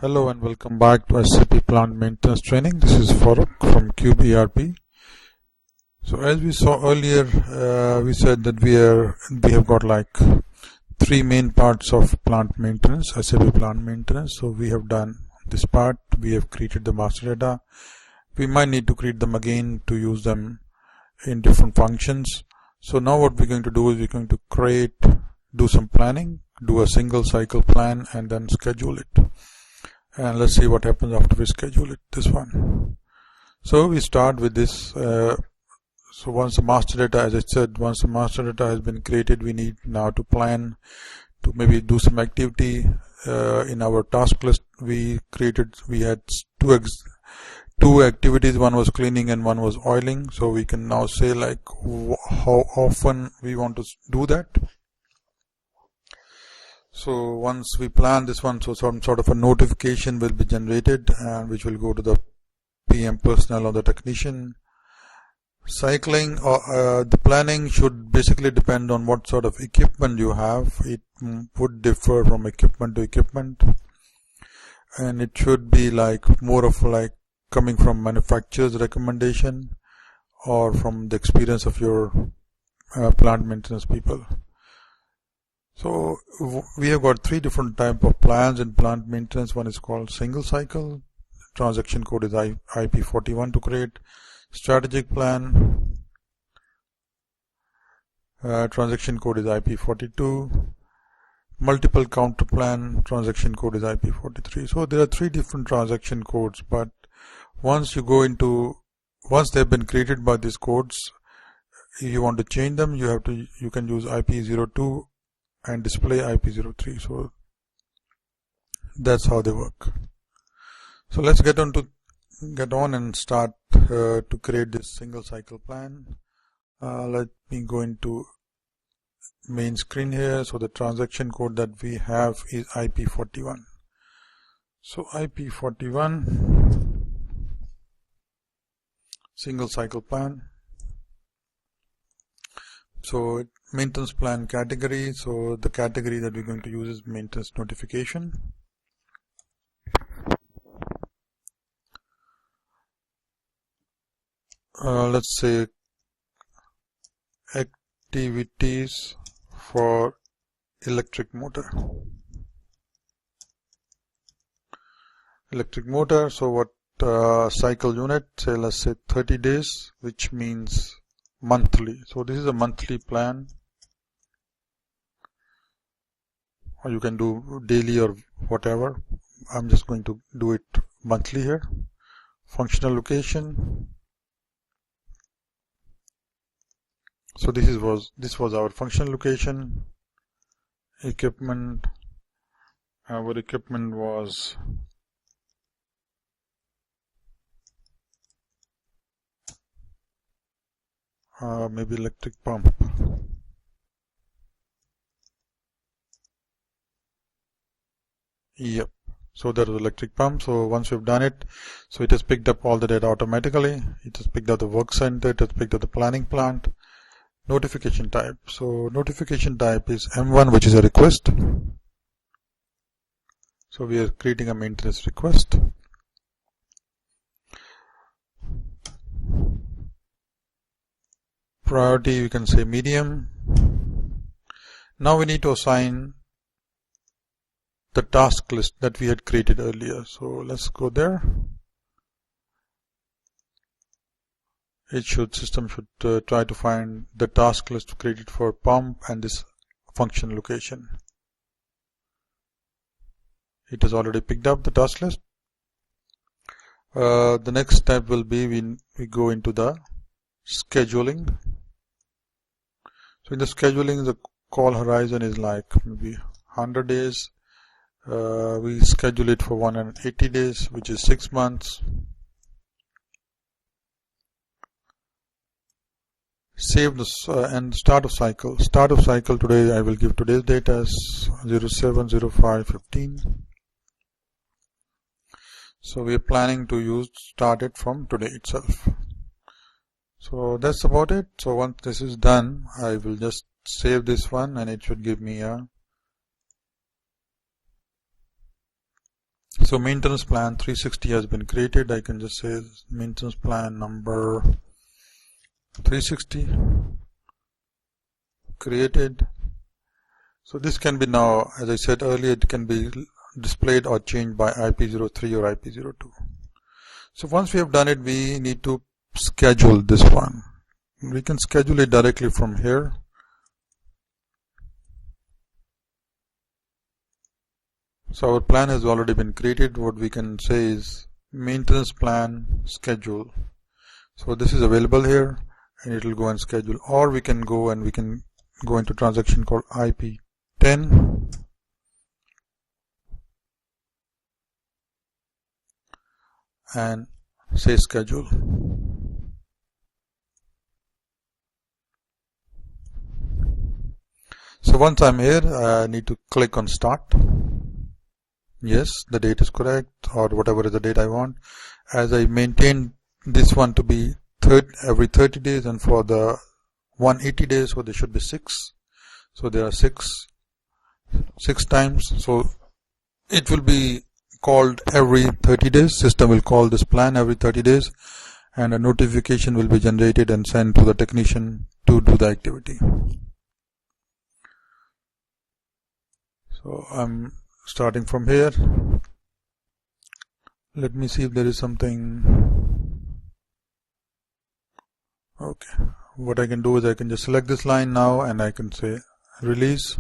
Hello and welcome back to SAP Plant Maintenance Training. This is Farooq from Cube ERP. So as we saw earlier, we said that we have got like three main parts of plant maintenance, SAP Plant Maintenance. So we have done this part. We have created the master data. We might need to create them again to use them in different functions. So now what we're going to do is we're going to do some planning, do a single cycle plan, and then schedule it. And let's see what happens after we schedule it, this one. So we start with this. So once the master data, as I said, once the master data has been created, we need now to plan to maybe do some activity. In our task list we had two activities. One was cleaning and one was oiling. So we can now say like how often we want to do that. So once we plan this one, so some sort of a notification will be generated, and which will go to the PM personnel or the technician. Cycling or the planning should basically depend on what sort of equipment you have. It would differ from equipment to equipment, and it should be like more of like coming from manufacturer's recommendation or from the experience of your plant maintenance people. So we have got three different type of plans in plant maintenance. One is called single cycle. Transaction code is IP41 to create. Strategic plan. Transaction code is IP42. Multiple counter plan. Transaction code is IP43. So there are three different transaction codes, but once they've been created by these codes, if you want to change them, you can use IP02 and display IP03. So that's how they work. So let's get on and start to create this single cycle plan. Let me go into main screen here. So the transaction code that we have is IP41. So IP41 single cycle plan. So maintenance plan category. So the category that we're going to use is maintenance notification. Let's say activities for electric motor. So what cycle unit? Say let's say 30 days, which means monthly. So this is a monthly plan, or you can do daily or whatever. I'm just going to do it monthly here. Functional location. So this was our functional location. Equipment. Our equipment was maybe electric pump. Yep. So that was electric pump. So once we've done it, so it has picked up all the data automatically. It has picked up the work center. It has picked up the planning plant. Notification type. So notification type is M1, which is a request. So we are creating a maintenance request. Priority, you can say medium. Now we need to assign the task list that we had created earlier. So let's go there. System should try to find the task list created for pump and this function location. It has already picked up the task list. The next step will be we go into the scheduling. So in the scheduling, the call horizon is like maybe 100 days. We schedule it for 180 days, which is 6 months. Save this and start of cycle. Start of cycle today, I will give today's date as 07/05/15. So we are planning to start it from today itself. So that's about it. So once this is done, I will just save this one, and it should give me a So maintenance plan 360 has been created. I can just say maintenance plan number 360 created. So this can be now, as I said earlier, it can be displayed or changed by IP03 or IP02. So once we have done it, we need to schedule this one. We can schedule it directly from here. So our plan has already been created. What we can say is maintenance plan schedule. So this is available here and it will go and schedule, or we can go into transaction called IP10 and say schedule. So once I'm here, I need to click on start. Yes, the date is correct, or whatever is the date I want. As I maintain this one to be every 30 days and for the 180 days, so there should be 6. So there are 6 times. So it will be called every 30 days. System will call this plan every 30 days and a notification will be generated and sent to the technician to do the activity. So I'm starting from here. Let me see if there is something. Okay, what I can do is I can just select this line now and I can say release.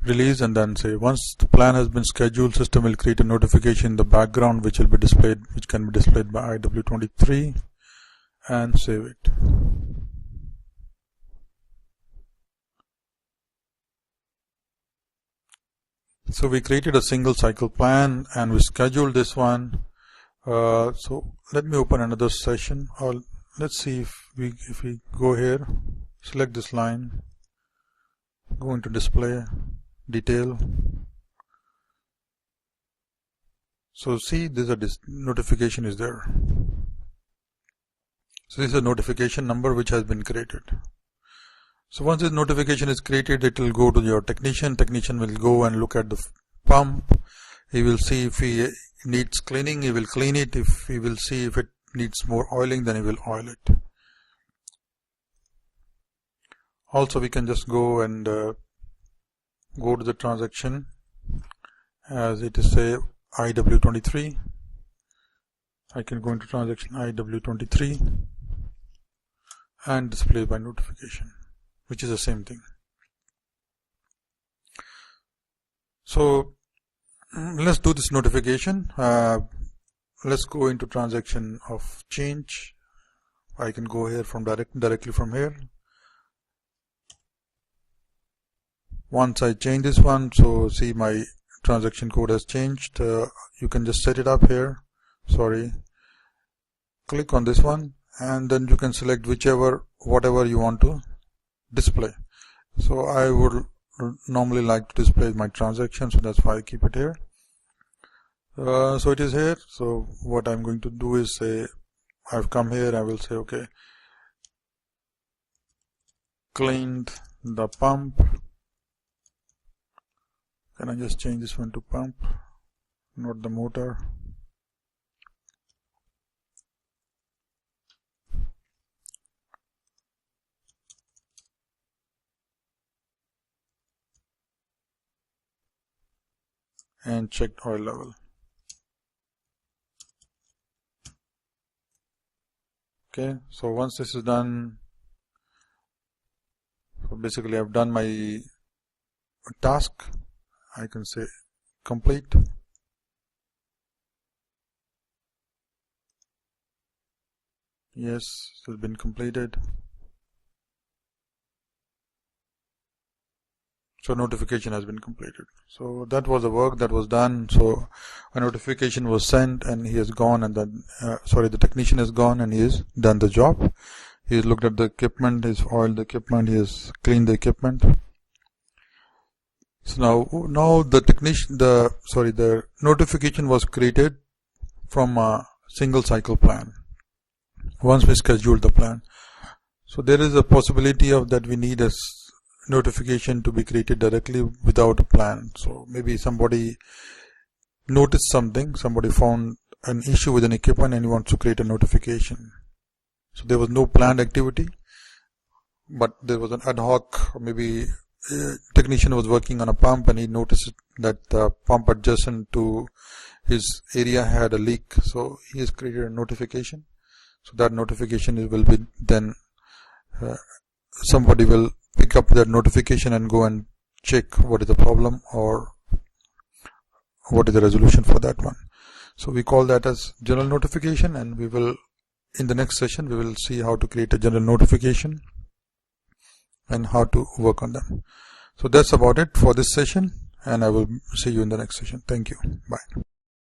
Release, and then say once the plan has been scheduled, system will create a notification in the background which will be displayed, which can be displayed by IW23, and save it. So we created a single cycle plan and we scheduled this one. So let me open another session, or let's see if we go here, select this line, go into display, detail. So see, there's a notification is there. So this is a notification number which has been created. So once this notification is created, it will go to your technician. Technician will go and look at the pump. He will see if he needs cleaning, he will clean it. If he will see if it needs more oiling, then he will oil it. Also, we can just go and go to the transaction as it is say IW23. I can go into transaction IW23 and display by notification, which is the same thing. So let's do this notification. Let's go into transaction of change. I can go here from directly from here. Once I change this one, so see my transaction code has changed. You can just set it up here. Sorry. Click on this one and then you can select whatever you want to display. So I would normally like to display my transaction, so that's why I keep it here. So it is here. So what I'm going to do is say I've come here, I will say okay, cleaned the pump. Can I just change this one to pump, not the motor? And checked oil level. Okay, so once this is done, so basically I've done my task. I can say complete. Yes, it has been completed. So notification has been completed. So that was the work that was done. So a notification was sent and he has gone, and then the technician has gone and he has done the job. He has looked at the equipment, he has oiled the equipment, he has cleaned the equipment. So now the notification was created from a single cycle plan once we scheduled the plan. So there is a possibility of that we need a notification to be created directly without a plan. So maybe somebody noticed something, somebody found an issue with an equipment and he wants to create a notification. So there was no planned activity, but there was an ad hoc, or maybe a technician was working on a pump and he noticed that the pump adjacent to his area had a leak. So he has created a notification. So that notification will be then somebody will pick up that notification and go and check what is the problem or what is the resolution for that one. So we call that as general notification, and we will, in the next session, we will see how to create a general notification and how to work on them. So that's about it for this session, and I will see you in the next session. Thank you. Bye.